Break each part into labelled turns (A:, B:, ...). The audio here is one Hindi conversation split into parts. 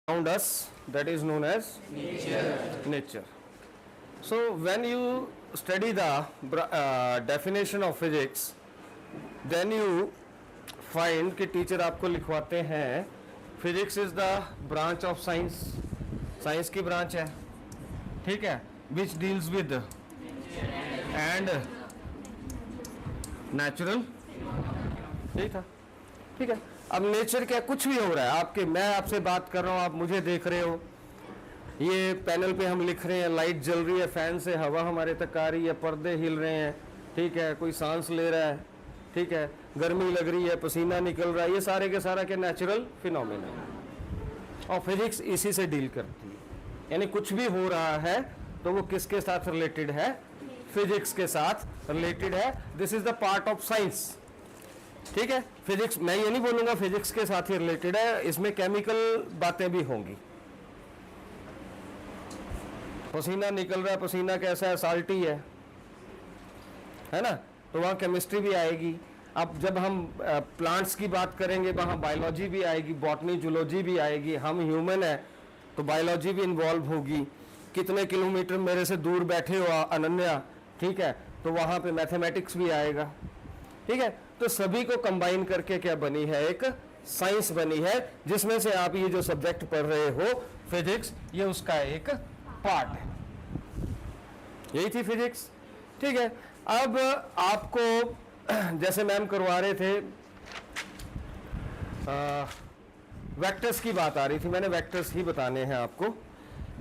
A: around us, that is known as nature. So when you study the definition of physics, then you find कि टीचर आपको लिखवाते हैं physics is the branch of science, science की ब्रांच है, ठीक है, which deals with and natural, ठीक था, ठीक है। अब नेचर क्या, कुछ भी हो रहा है आपके, मैं आपसे बात कर रहा हूँ, आप मुझे देख रहे हो, ये पैनल पे हम लिख रहे हैं, लाइट जल रही है, फैन से हवा हमारे तक आ रही है, पर्दे हिल रहे हैं, ठीक है, कोई सांस ले रहा है, ठीक है, गर्मी लग रही है, पसीना निकल रहा है, ये सारे के सारा क्या नेचुरल फिनोमेना है। और फिजिक्स इसी से डील करती है, यानी कुछ भी हो रहा है तो वो किसके साथ रिलेटेड है, फिजिक्स के साथ रिलेटेड है। This is the part of science, ठीक है। फिजिक्स, मैं ये नहीं बोलूंगा फिजिक्स के साथ ही रिलेटेड है, इसमें केमिकल बातें भी होंगी। पसीना निकल रहा है, पसीना कैसा है, साल्टी है ना, तो वहाँ केमिस्ट्री भी आएगी। अब जब हम प्लांट्स की बात करेंगे वहाँ बायोलॉजी भी आएगी, बॉटनी जूलॉजी भी आएगी। हम ह्यूमन है तो बायोलॉजी भी इन्वॉल्व होगी। कितने किलोमीटर मेरे से दूर बैठे हो अनन्या, ठीक है, तो वहाँ पे मैथमेटिक्स भी आएगा, ठीक है। तो सभी को कंबाइन करके क्या बनी है, एक साइंस बनी है, जिसमें से आप ये जो सब्जेक्ट पढ़ रहे हो फिजिक्स, ये उसका एक पार्ट है। यही थी फिजिक्स, ठीक है। अब आपको जैसे मैम करवा रहे थे, वेक्टर्स की बात आ रही थी, मैंने वेक्टर्स ही बताने हैं आपको,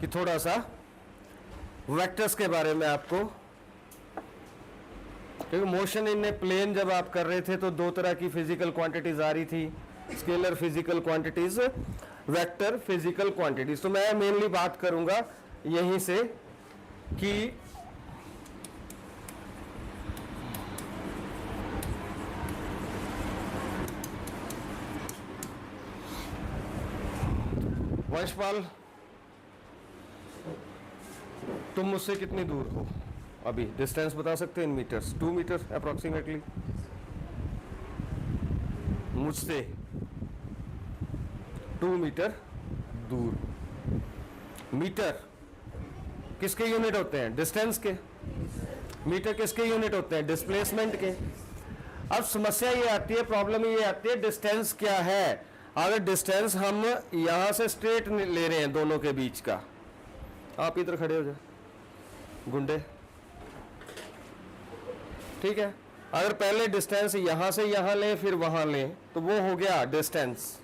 A: कि थोड़ा सा वेक्टर्स के बारे में आपको, क्योंकि मोशन इन ए प्लेन जब आप कर रहे थे तो दो तरह की फिजिकल क्वांटिटीज आ रही थी, scalar physical quantities, vector physical quantities. तो मैं मेनली बात करूंगा यहीं से कि वंशपाल, तुम मुझसे कितनी दूर हो अभी, डिस्टेंस बता सकते हैं इन मीटर्स, 2 मीटर अप्रोक्सीमेटली मुझसे 2 मीटर दूर। मीटर किसके यूनिट होते हैं, डिस्टेंस के। मीटर किसके यूनिट होते हैं, डिस्प्लेसमेंट के। अब समस्या ये आती है, प्रॉब्लम ये आती है, डिस्टेंस क्या है। अगर डिस्टेंस हम यहां से स्ट्रेट ले रहे हैं दोनों के बीच का, आप इधर खड़े हो जाए गुंडे, ठीक है। अगर पहले डिस्टेंस यहां से यहां लें फिर वहां लें तो वो हो गया डिस्टेंस,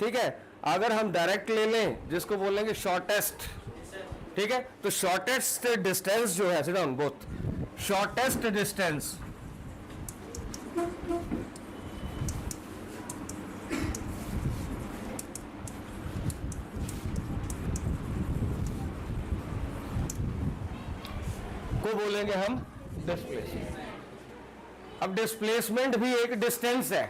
A: ठीक है। अगर हम डायरेक्ट ले लें जिसको बोलेंगे शॉर्टेस्ट, ठीक है, तो शॉर्टेस्ट डिस्टेंस जो है, sit down both, shortest distance को बोलेंगे हम डिस्प्लेसमेंट। अब डिस्प्लेसमेंट भी एक डिस्टेंस है,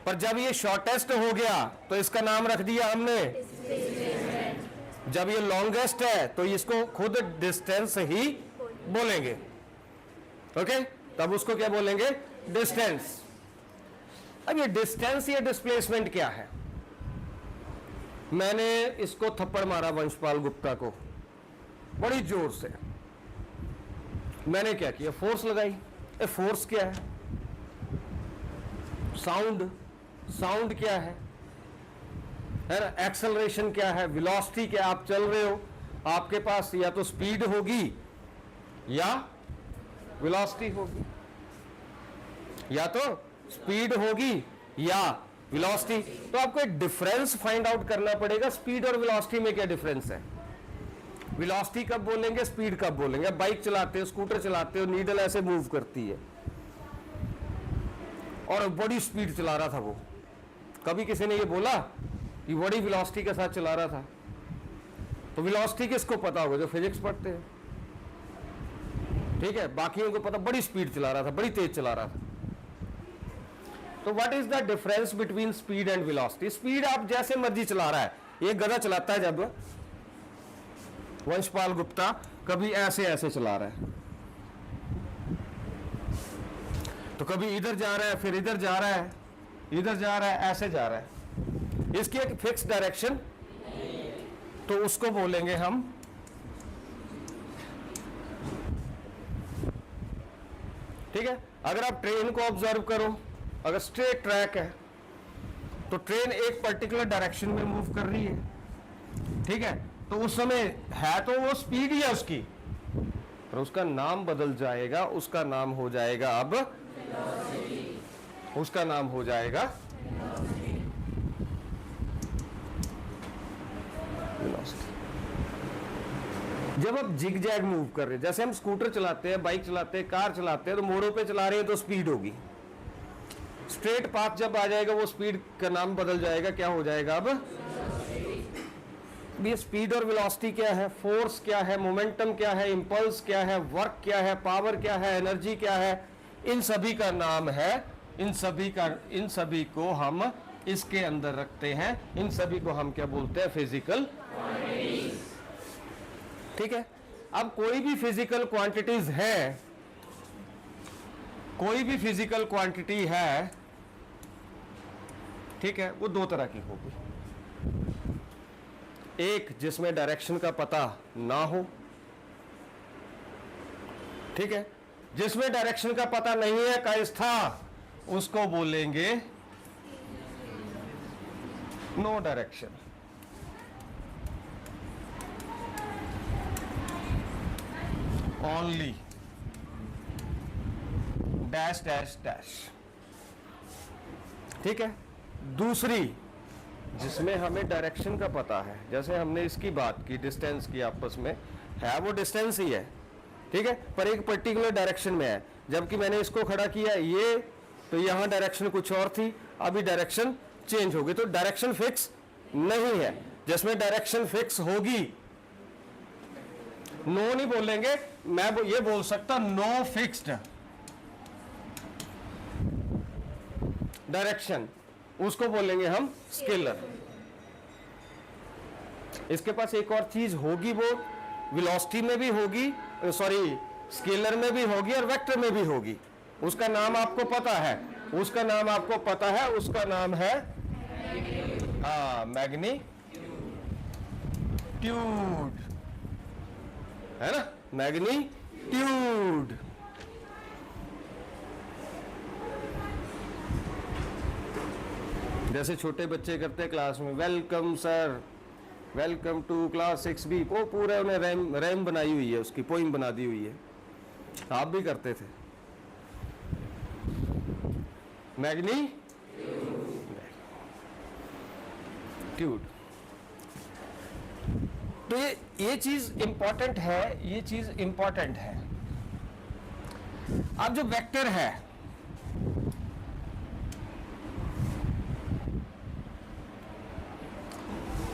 A: पर जब ये शॉर्टेस्ट हो गया तो इसका नाम रख दिया हमने, जब ये लॉन्गेस्ट है तो इसको खुद डिस्टेंस ही बोलेंगे, ओके, तब उसको क्या बोलेंगे, डिस्टेंस। अब ये डिस्टेंस या डिस्प्लेसमेंट क्या है। मैंने इसको थप्पड़ मारा वंशपाल गुप्ता को बड़ी जोर से, मैंने क्या किया, फोर्स लगाई। ए फोर्स क्या है, साउंड, साउंड क्या है ना, एक्सेलरेशन क्या है, वेलोसिटी क्या, आप चल रहे हो, आपके पास या तो स्पीड होगी या वेलोसिटी होगी, या तो स्पीड होगी या वेलोसिटी। तो आपको एक डिफरेंस फाइंड आउट करना पड़ेगा, स्पीड और वेलोसिटी में क्या डिफरेंस है। वेलोसिटी कब बोलेंगे, स्पीड कब बोलेंगे। बाइक चलाते हो, स्कूटर चलाते हो, नीडल ऐसे मूव करती है और बड़ी स्पीड चला रहा था वो, कभी किसी ने ये बोला कि बड़ी वेलोसिटी के साथ चला रहा था। तो वेलोसिटी किसको पता होगा, जो फिजिक्स पढ़ते हैं, ठीक है, बाकियों को पता बड़ी स्पीड चला रहा था, बड़ी तेज चला रहा था। तो what is the difference between speed and velocity. Speed आप जैसे मर्जी चला रहा है, ये गधा चलाता है, जब वंशपाल गुप्ता कभी ऐसे ऐसे चला रहा है, तो कभी इधर जा रहा है, फिर इधर जा रहा है, इधर जा रहा है, ऐसे जा रहा है, इसकी एक फिक्स डायरेक्शन तो उसको बोलेंगे हम ठीक है। अगर आप ट्रेन को ऑब्जर्व करो, अगर स्ट्रेट ट्रैक है तो ट्रेन एक पर्टिकुलर डायरेक्शन में मूव कर रही है, ठीक है, तो उस समय है तो वो स्पीड ही है उसकी, पर उसका नाम बदल जाएगा, उसका नाम हो जाएगा अब उसका नाम हो जाएगा वेलोसिटी। जब आप जिग जैग मूव कर रहे हैं, जैसे हम स्कूटर चलाते हैं, बाइक चलाते हैं, कार चलाते हैं, तो मोड़ों पे चला रहे हैं तो स्पीड होगी। स्ट्रेट पाथ जब आ जाएगा वो स्पीड का नाम बदल जाएगा, क्या हो जाएगा अब ये स्पीड और वेलोसिटी क्या है, फोर्स क्या है, मोमेंटम क्या है, इंपल्स क्या है, वर्क क्या है, पावर क्या है, एनर्जी क्या है, इन सभी का नाम है, इन सभी को हम इसके अंदर रखते हैं, इन सभी को हम क्या बोलते हैं, फिजिकल क्वांटिटीज। ठीक है। अब कोई भी फिजिकल क्वांटिटीज है, कोई भी फिजिकल क्वांटिटी है, ठीक है, वो दो तरह की होगी। एक जिसमें डायरेक्शन का पता ना हो, ठीक है, जिसमें डायरेक्शन का पता नहीं है, कायस्था, उसको बोलेंगे no direction. Only dash dash dash. ठीक है। दूसरी जिसमें हमें डायरेक्शन का पता है, जैसे हमने इसकी बात की, डिस्टेंस की, आपस में है वो डिस्टेंस ही है, ठीक है, पर एक पर्टिकुलर डायरेक्शन में है। जबकि मैंने इसको खड़ा किया ये, तो यहां डायरेक्शन कुछ और थी, अभी डायरेक्शन चेंज होगी, तो डायरेक्शन फिक्स नहीं है। जिसमें डायरेक्शन फिक्स होगी, नो नहीं बोलेंगे, मैं ये बोल सकता नो फिक्स्ड डायरेक्शन, उसको बोलेंगे हम स्केलर। इसके पास एक और चीज होगी, वो वेलोसिटी में भी होगी, सॉरी स्केलर में भी होगी और वेक्टर में भी होगी। उसका नाम आपको पता है, उसका नाम आपको पता है, उसका नाम है मैग्नीट्यूड, है ना, मैग्नीट्यूड। जैसे छोटे बच्चे करते हैं क्लास में, welcome sir, welcome to class 6B, वो पूरा उन्हें रैम बनाई हुई है, उसकी पोइम बना दी हुई है, आप भी करते थे। मैग्नीट्यूड। तो ये चीज इंपॉर्टेंट है, ये चीज इंपॉर्टेंट है। अब जो वेक्टर है,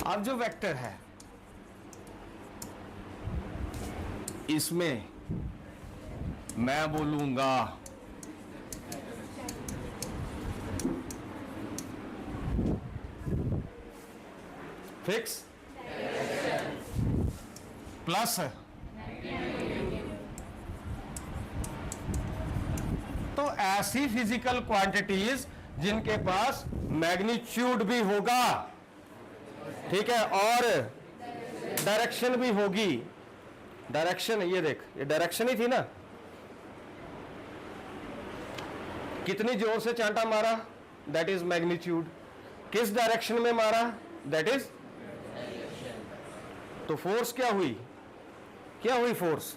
A: अब जो वेक्टर है, इसमें मैं बोलूंगा फिक्स प्लस तो ऐसी फिजिकल क्वांटिटीज जिनके पास मैग्नीट्यूड भी होगा, ठीक है, और डायरेक्शन भी होगी। डायरेक्शन, ये देख, ये डायरेक्शन ही थी ना, कितनी जोर से चांटा मारा, दैट इज मैग्नीट्यूड। किस डायरेक्शन में मारा, दैट इज, तो फोर्स क्या हुई, क्या हुई फोर्स,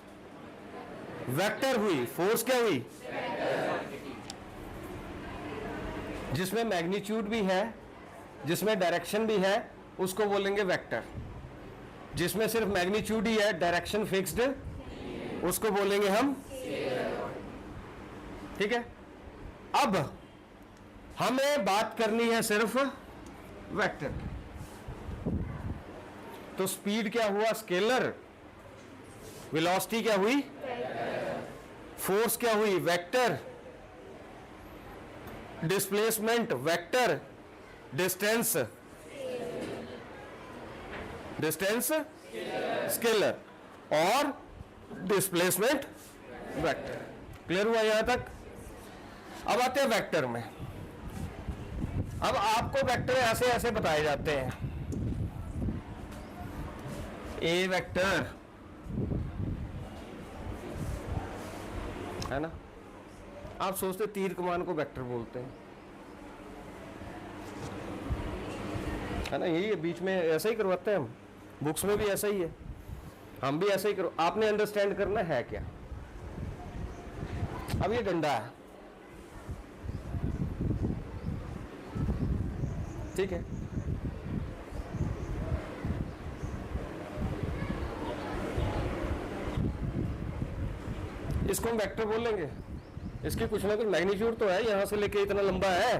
A: वेक्टर हुई। फोर्स क्या हुई, जिसमें मैग्नीट्यूड भी है, जिसमें डायरेक्शन भी है, उसको बोलेंगे वेक्टर। जिसमें सिर्फ मैग्नीट्यूड ही है, डायरेक्शन फिक्स्ड, उसको बोलेंगे हम, ठीक है। अब हमें बात करनी है सिर्फ वेक्टर की। तो स्पीड क्या हुआ, स्केलर, वेलोसिटी क्या हुई, फोर्स क्या हुई, vector, displacement vector, distance scalar और डिस्प्लेसमेंट वेक्टर। क्लियर हुआ यहां तक? अब आते हैं वेक्टर में। अब आपको वेक्टर ऐसे ऐसे बताए जाते हैं, ए वेक्टर, है ना। आप सोचते तीर कमान को वेक्टर बोलते हैं, है ना। यही है, बीच में ऐसा ही करवाते हैं हम, बुक्स में भी ऐसा ही है, हम भी ऐसा ही करो। आपने अंडरस्टैंड करना है क्या। अब ये डंडा है, ठीक है। इसको हम वेक्टर बोल लेंगे, इसकी कुछ ना कुछ मैग्नीट्यूड तो है, यहां से लेके इतना लंबा है।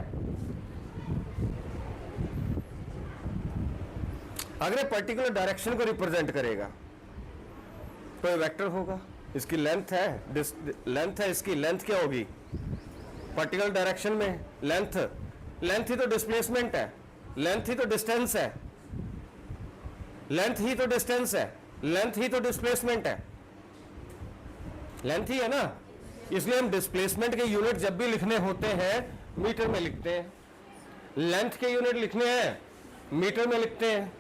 A: अगर ये पर्टिकुलर डायरेक्शन को रिप्रेजेंट करेगा तो ये वेक्टर होगा। इसकी लेंथ है, लेंथ है, इसकी लेंथ क्या होगी पर्टिकुलर डायरेक्शन में, लेंथ, लेंथ ही तो डिस्प्लेसमेंट है, लेंथ ही तो डिस्टेंस है, लेंथ ही तो डिस्टेंस है, लेंथ ही तो डिस्प्लेसमेंट है, लेंथ ही है ना। इसलिए हम डिस्प्लेसमेंट के यूनिट जब भी लिखने होते हैं मीटर में लिखते हैं, लेंथ के यूनिट लिखने हैं मीटर में लिखते हैं,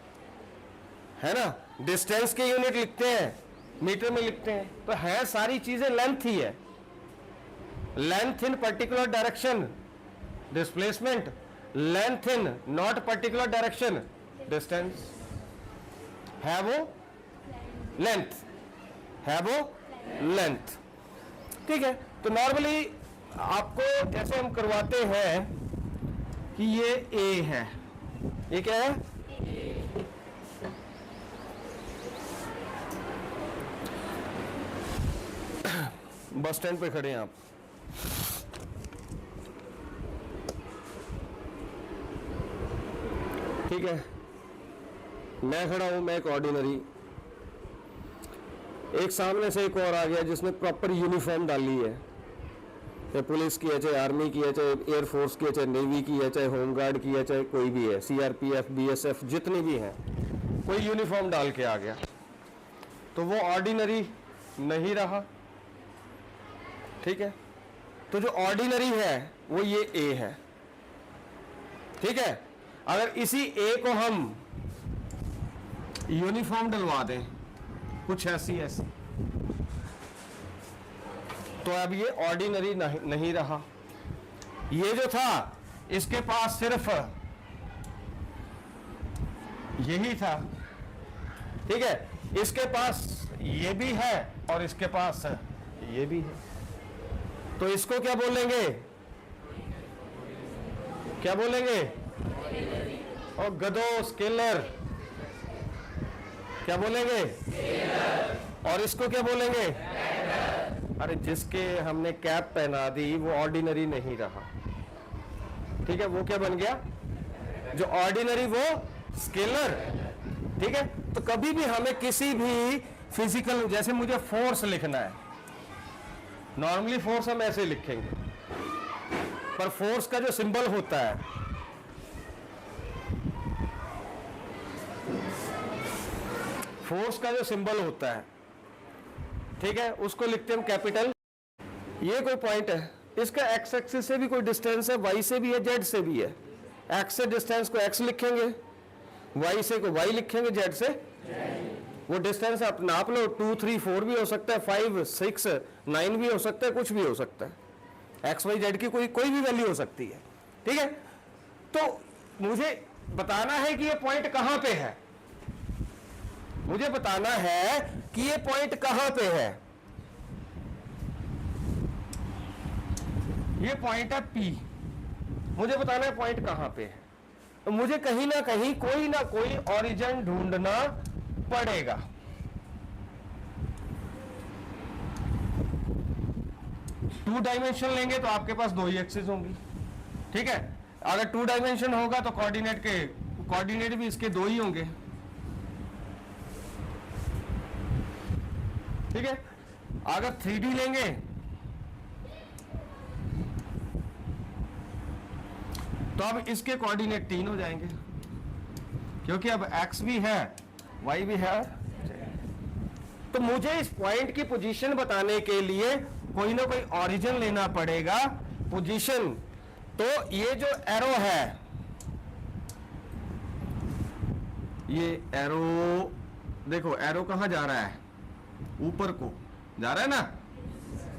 A: है ना। डिस्टेंस के यूनिट लिखते हैं मीटर में लिखते हैं। तो है सारी चीजें लेंथ ही है। Length in particular direction displacement, length in not particular direction distance, है वो लेंथ, है वो लेंथ, ठीक है। तो नॉर्मली आपको जैसे हम करवाते हैं कि ये ए है, ये क्या है, बस स्टैंड पे खड़े हैं आप, ठीक है। मैं खड़ा हूं, मैं एक ऑर्डिनरी, एक सामने से एक और आ गया जिसने प्रॉपर यूनिफॉर्म डाली है, चाहे पुलिस की है, चाहे आर्मी की है, चाहे एयरफोर्स की है, चाहे नेवी की है, चाहे होमगार्ड की है, चाहे कोई भी है, सीआरपीएफ, बीएसएफ, जितनी भी हैं, कोई यूनिफॉर्म डाल के आ गया तो वो ऑर्डिनरी नहीं रहा, ठीक है। तो जो ऑर्डिनरी है वो ये ए है, ठीक है। अगर इसी ए को हम यूनिफॉर्म डलवा दें कुछ ऐसी ऐसी, तो अब ये ऑर्डिनरी नहीं रहा। ये जो था इसके पास सिर्फ यही था, ठीक है। इसके पास ये भी है और इसके पास ये भी है, तो इसको क्या बोलेंगे, क्या बोलेंगे, और गधो स्केलर, क्या बोलेंगे, और इसको क्या बोलेंगे। अरे जिसके हमने कैप पहना दी वो ऑर्डिनरी नहीं रहा, ठीक है। वो क्या बन गया, जो ऑर्डिनरी वो स्केलर, ठीक है। तो कभी भी हमें किसी भी फिजिकल, जैसे मुझे फोर्स लिखना है, नॉर्मली फोर्स हम ऐसे लिखेंगे, पर फोर्स का जो सिंबल होता है, फोर्स का जो सिंबल होता है, ठीक है, उसको लिखते हैं हम कैपिटल। ये कोई पॉइंट है, इसका एक्स एक्सिस से भी कोई डिस्टेंस है, वाई से भी है, जेड से भी है। एक्स से डिस्टेंस को एक्स लिखेंगे, वाई से को वाई लिखेंगे, जेड से वो डिस्टेंस आप नाप लो, 2 3 4 भी हो सकता है, 5 6 9 भी हो सकता है, कुछ भी हो सकता है। एक्स वाई जेड की कोई भी वैल्यू हो सकती है, ठीक है। तो मुझे बताना है कि ये पॉइंट कहां पे है, मुझे बताना है कि ये पॉइंट कहां पे है। ये पॉइंट है P, मुझे बताना है पॉइंट कहां पे है। तो मुझे कहीं ना कहीं कोई ना कोई ओरिजिन ढूंढना पड़ेगा। टू डायमेंशन लेंगे तो आपके पास दो ही एक्सिस होंगी, ठीक है। अगर 2 डायमेंशन होगा तो कोऑर्डिनेट भी इसके दो ही होंगे, ठीक है। अगर 3D लेंगे तो अब इसके कोऑर्डिनेट 3 हो जाएंगे, क्योंकि अब x भी है y भी है। तो मुझे इस पॉइंट की पोजीशन बताने के लिए कोई ना कोई ओरिजिन लेना पड़ेगा, पोजीशन। तो ये जो एरो है, ये एरो देखो एरो कहाँ जा रहा है, ऊपर को जा रहा है ना,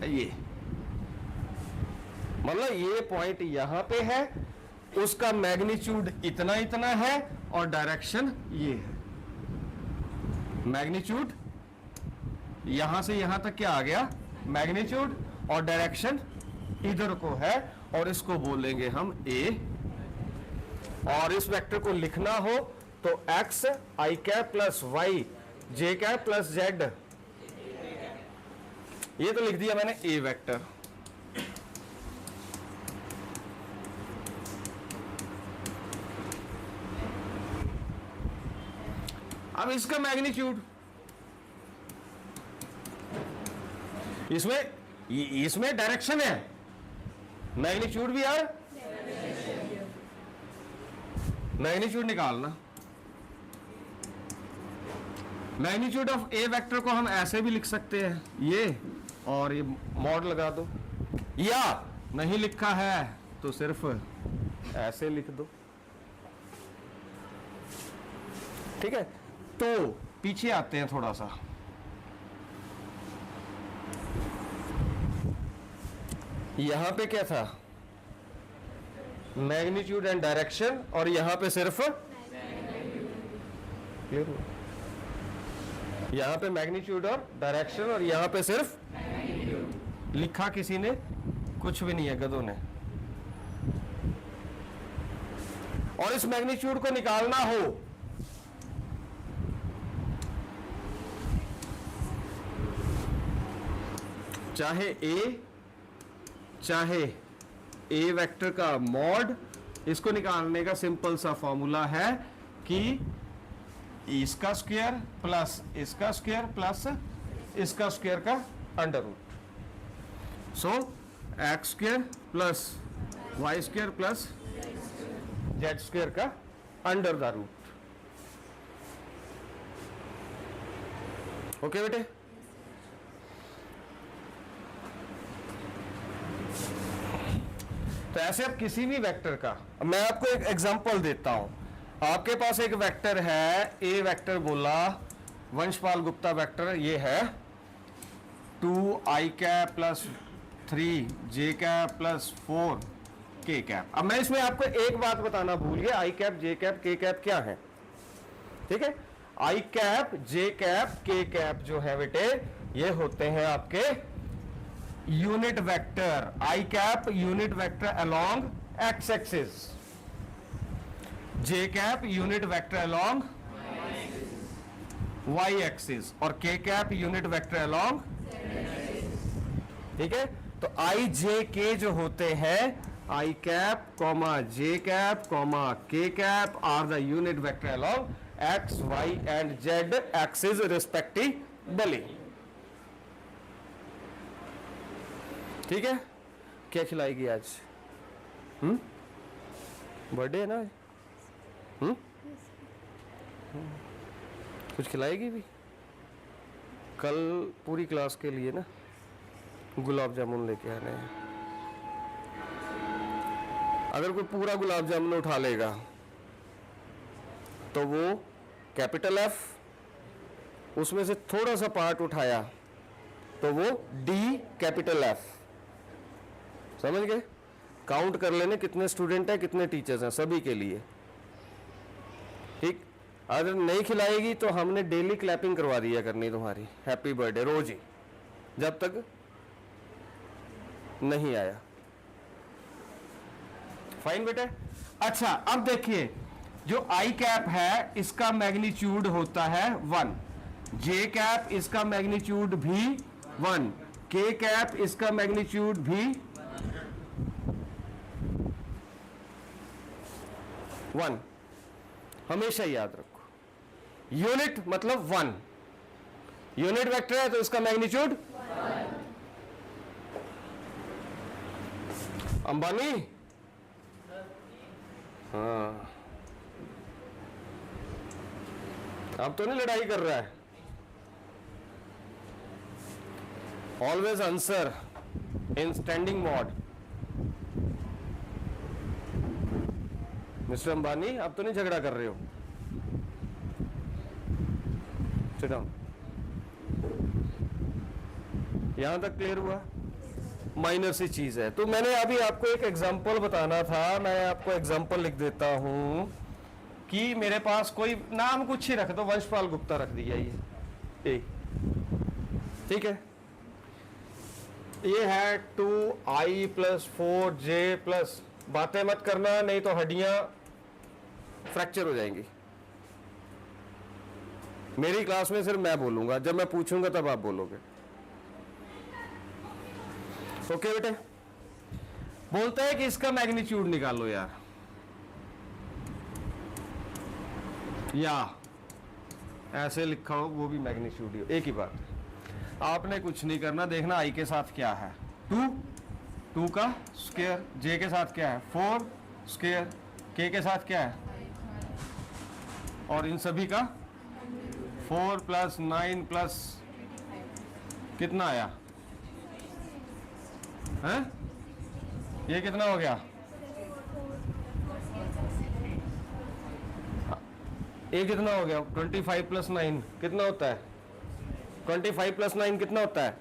A: ये मतलब ये पॉइंट यहां पे है, उसका मैग्नीट्यूड इतना इतना है और डायरेक्शन ये है। मैग्नीट्यूड यहां से यहां तक क्या आ गया, मैग्नीट्यूड, और डायरेक्शन इधर को है, और इसको बोलेंगे हम ए। और इस वेक्टर को लिखना हो तो एक्स आई कैप प्लस वाई जे कैप प्लस जेड, ये तो लिख दिया मैंने ए वेक्टर। अब इसका मैग्नीट्यूड, इसमें डायरेक्शन है, मैग्नीट्यूड भी है, मैग्नीट्यूड निकालना। मैग्नीट्यूड ऑफ ए वेक्टर को हम ऐसे भी लिख सकते हैं, ये और ये मॉड लगा दो, या नहीं लिखा है तो सिर्फ ऐसे लिख दो, ठीक है। तो पीछे आते हैं थोड़ा सा, यहां पे क्या था, मैग्नीट्यूड एंड डायरेक्शन, और यहां पे सिर्फ यहां पे मैग्नीट्यूड और डायरेक्शन, और यहां पे सिर्फ लिखा किसी ने कुछ भी नहीं है, गधों ने। और इस मैग्नीट्यूड को निकालना हो चाहे ए वेक्टर का मॉड, इसको निकालने का सिंपल सा फॉर्मूला है कि इसका स्क्वायर प्लस इसका स्क्वायर प्लस इसका स्क्वायर का under root. So X square plus Y square plus Z square का अंडर द रूट। ओके बेटे, तो ऐसे अब किसी भी वेक्टर का, मैं आपको एक एग्जांपल देता हूं। आपके पास एक वेक्टर है, ए वेक्टर बोला, वंशपाल गुप्ता वेक्टर, ये है 2i cap plus 3j cap plus 4k cap. अब मैं इसमें आपको एक बात बताना भूल गया, i cap j cap k cap क्या है, ठीक है। i cap j cap k cap जो है बेटे, ये होते हैं आपके unit vector. i cap unit vector along x axis, j cap unit vector along y axis, और k cap unit vector along, ठीक है। तो i j k जो होते हैं, i cap comma j cap comma k cap are the unit vector along x y and z axis respectively, ठीक है। क्या खिलाएगी आज, बर्थडे है ना, कुछ खिलाएगी भी। कल पूरी क्लास के लिए ना गुलाब जामुन लेके आने हैं। अगर कोई पूरा गुलाब जामुन उठा लेगा तो वो कैपिटल F, उसमें से थोड़ा सा पार्ट उठाया तो वो D कैपिटल F, समझ गए। काउंट कर लेने कितने स्टूडेंट हैं, कितने टीचर्स हैं, सभी के लिए, ठीक। अगर नहीं खिलाएगी तो हमने डेली क्लैपिंग करवा दिया करनी तुम्हारी, हैप्पी बर्थडे रोज ही, जब तक नहीं आया। फाइन बेटे। अच्छा अब देखिए, जो आई कैप है इसका मैग्नीट्यूड होता है 1, जे कैप इसका मैग्नीट्यूड भी 1, के कैप इसका मैग्नीट्यूड भी 1। हमेशा याद रखो, यूनिट मतलब 1, यूनिट वेक्टर है तो इसका मैग्नीट्यूड 1। अंबानी, हाँ अब तो नहीं लड़ाई कर रहा है, always answer in standing mode. Mister Ambani अब तो नहीं झगड़ा कर रहे हो, सिट डाउन। यहां तक क्लियर हुआ? माइनर सी चीज है। तो मैंने अभी आपको एक एग्जांपल बताना था, मैं आपको एग्जांपल लिख देता हूं कि मेरे पास कोई नाम कुछ ही रख दो, वंशपाल गुप्ता रख दिया ये ए, ठीक है। ये है 2i + 4j+, बातें मत करना नहीं तो हड्डियां फ्रैक्चर हो जाएंगी। मेरी क्लास में सिर्फ मैं बोलूंगा, जब मैं पूछूंगा तब आप बोलोगे। ओके बेटे, बोलता है कि इसका मैग्नीट्यूड निकालो यार, या ऐसे लिखा हो वो भी मैग्नीट्यूड ही, एक ही बात है। आपने कुछ नहीं करना, देखना आई के साथ क्या है 2 का स्क्वायर, जे के साथ क्या है 4 स्क्वायर, के साथ क्या है, और इन सभी का 4 + 9 + कितना आया है, ये कितना हो गया, ये कितना हो गया 25 + 9 कितना होता है, 25 + 9 कितना होता है,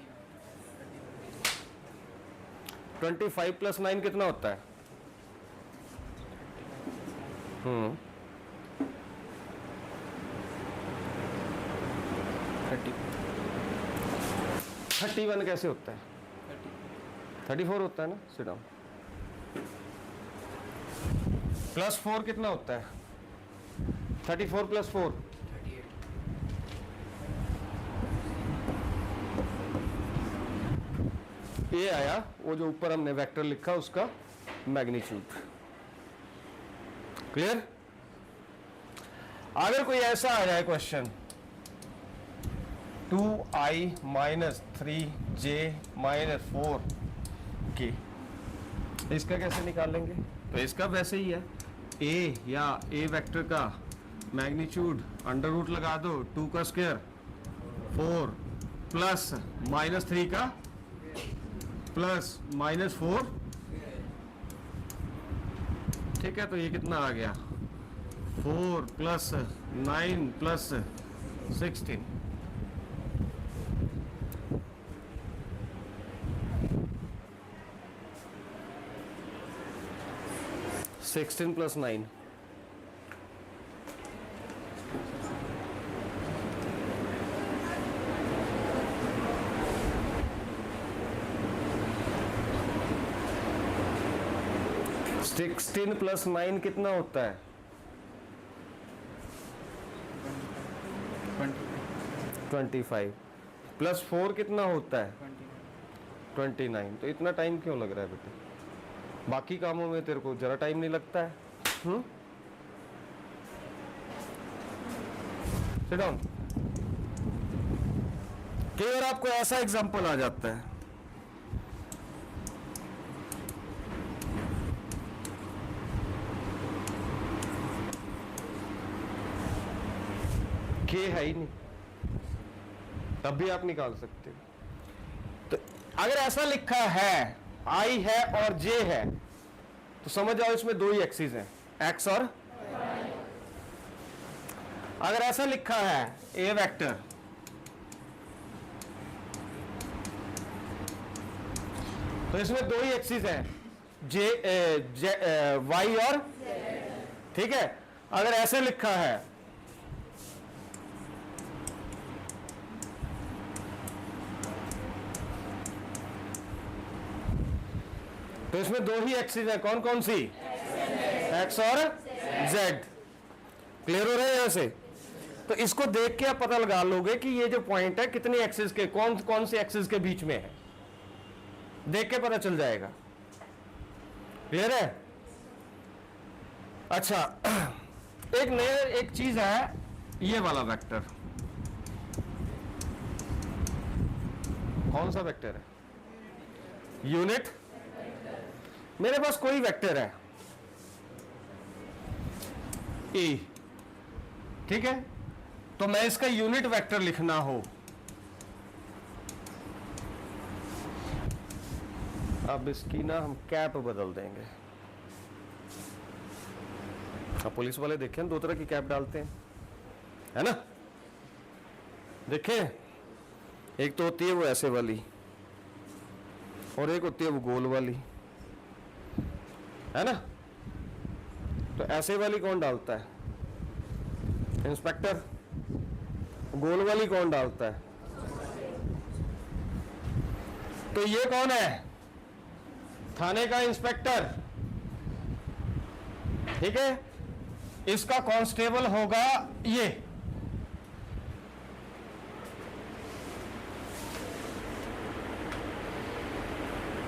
A: 25 + 9 कितना होता है, 31 कैसे होता है, 34 होता है ना, सिट डाउन। +4 कितना होता है, 34 + 4 ये आया, वो जो ऊपर हमने वेक्टर लिखा उसका मैग्नीट्यूड। क्लियर? अगर कोई ऐसा आ जाए क्वेश्चन 2i - 3j - 4k, इसका कैसे निकालेंगे? तो इसका वैसे ही है, a या a वेक्टर का मैग्नीट्यूड √ लगा दो, 2 का स्क्वायर 4 प्लस -3 का प्लस -4, ठीक है। तो ये कितना आ गया 4 + 9 + 16, + 9 16 + 9 कितना होता है, 25 + 4 कितना होता है 29। तो इतना टाइम क्यों लग रहा है बेटे? बाकी कामों में तेरे को जरा टाइम नहीं लगता है? Sit down. कई बार आपको ऐसा एग्जांपल आ जाता है, के है ही नहीं, तब भी आप निकाल सकते हो। तो अगर ऐसा लिखा है आई है और जे है, तो समझ जाओ इसमें 2 ही एक्सिस हैं, एक्स और y। अगर ऐसा लिखा है ए वेक्टर, तो इसमें 2 ही एक्सिस हैं, वाई और z, ठीक है। अगर ऐसे लिखा है तो इसमें 2 ही एक्सिस है, कौन कौन सी, एक्स और जेड। क्लियर हो रहा है? यहां से तो इसको देख के आप पता लगा लोगे कि ये जो पॉइंट है कितनी एक्सिस के, कौन कौन सी एक्सिस के बीच में है, देख के पता चल जाएगा। क्लियर है? अच्छा, एक चीज है, ये वाला वेक्टर कौन सा वेक्टर है, यूनिट। मेरे पास कोई वेक्टर है ए, ठीक है, तो मैं इसका यूनिट वेक्टर लिखना हो, अब इसकी ना हम कैप बदल देंगे। अब पुलिस वाले देखें 2 तरह की कैप डालते हैं, है ना। देखे, एक तो होती है वो ऐसे वाली और एक होती है वो गोल वाली, है ना। तो ऐसे वाली कौन डालता है? इंस्पेक्टर। गोल वाली कौन डालता है? तो ये कौन है? थाने का इंस्पेक्टर, ठीक है। इसका कांस्टेबल होगा ये।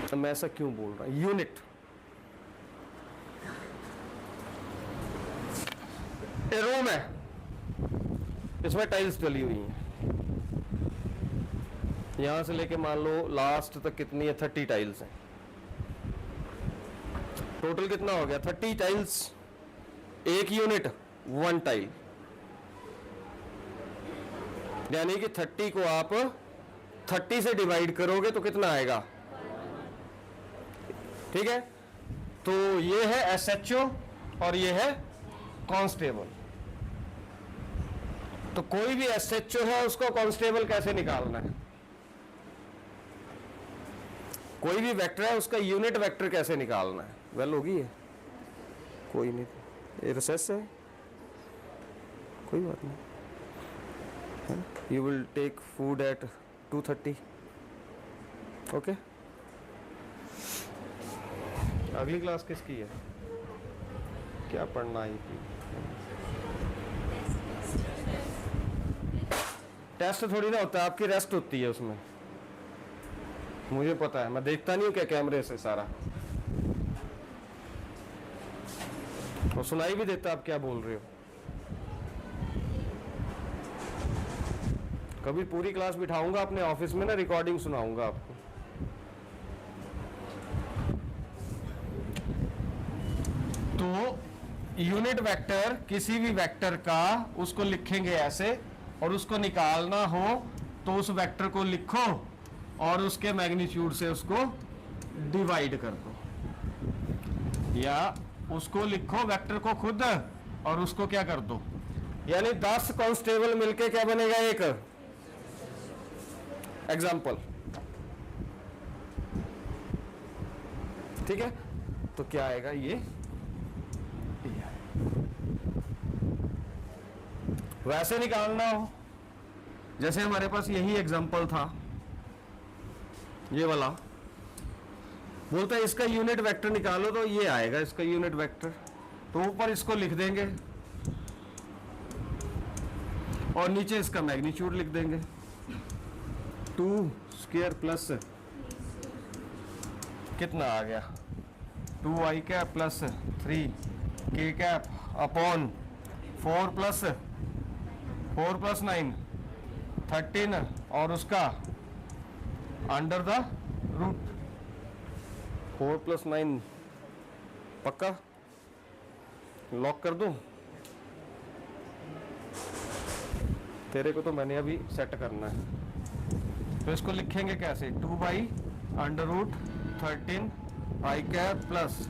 A: तो मैं ऐसा क्यों बोल रहा हूं? यूनिट, ये रूम है, इसमें टाइल्स डली हुई हैं, यहां से लेके मान लो लास्ट तक कितनी है? 30 टाइल्स हैं। टोटल कितना हो गया? 30 टाइल्स। एक यूनिट 1 टाइल, यानी कि 30 को आप 30 से डिवाइड करोगे तो कितना आएगा? ठीक है। तो ये है एसएचओ और ये है कांस्टेबल। तो कोई भी एसएचओ है उसको कांस्टेबल कैसे निकालना है? कोई भी वेक्टर है उसका यूनिट वेक्टर कैसे निकालना है? वेल होगी है, कोई नहीं, ये रिसेस है, कोई बात नहीं। You will take food at 2:30। Okay. अगली क्लास किसकी है? क्या पढ़ना है? टेस्ट थोड़ी ना होता है, आपकी रेस्ट होती है उसमें। मुझे पता है, मैं देखता नहीं हूं क्या कैमरे से सारा, और सुनाई भी देता आप क्या बोल रहे हो। कभी पूरी क्लास बिठाऊंगा अपने ऑफिस में ना, रिकॉर्डिंग सुनाऊंगा आपको। तो यूनिट वेक्टर किसी भी वेक्टर का, उसको लिखेंगे ऐसे, और उसको निकालना हो तो उस वेक्टर को लिखो और उसके मैग्नीट्यूड से उसको डिवाइड कर दो, या उसको लिखो वेक्टर को खुद और उसको क्या कर दो। यानी 10 कांस्टेबल मिलके क्या बनेगा? एक एग्जाम्पल, ठीक है। तो क्या आएगा? ये वैसे निकालना हो, जैसे हमारे पास यही एग्जाम्पल था, ये वाला, बोलता है इसका यूनिट वेक्टर निकालो, तो ये आएगा इसका यूनिट वेक्टर। तो ऊपर इसको लिख देंगे और नीचे इसका मैग्नीट्यूड लिख देंगे, 2 स्क्वायर प्लस कितना आ गया? 2i cap plus 3k cap upon 4 plus 9 13 और उसका अंडर द रूट 4 + 9 पक्का लॉक कर दूं? तेरे को तो मैंने अभी सेट करना है। तो इसको लिखेंगे कैसे? 2/√13 i कैप प्लस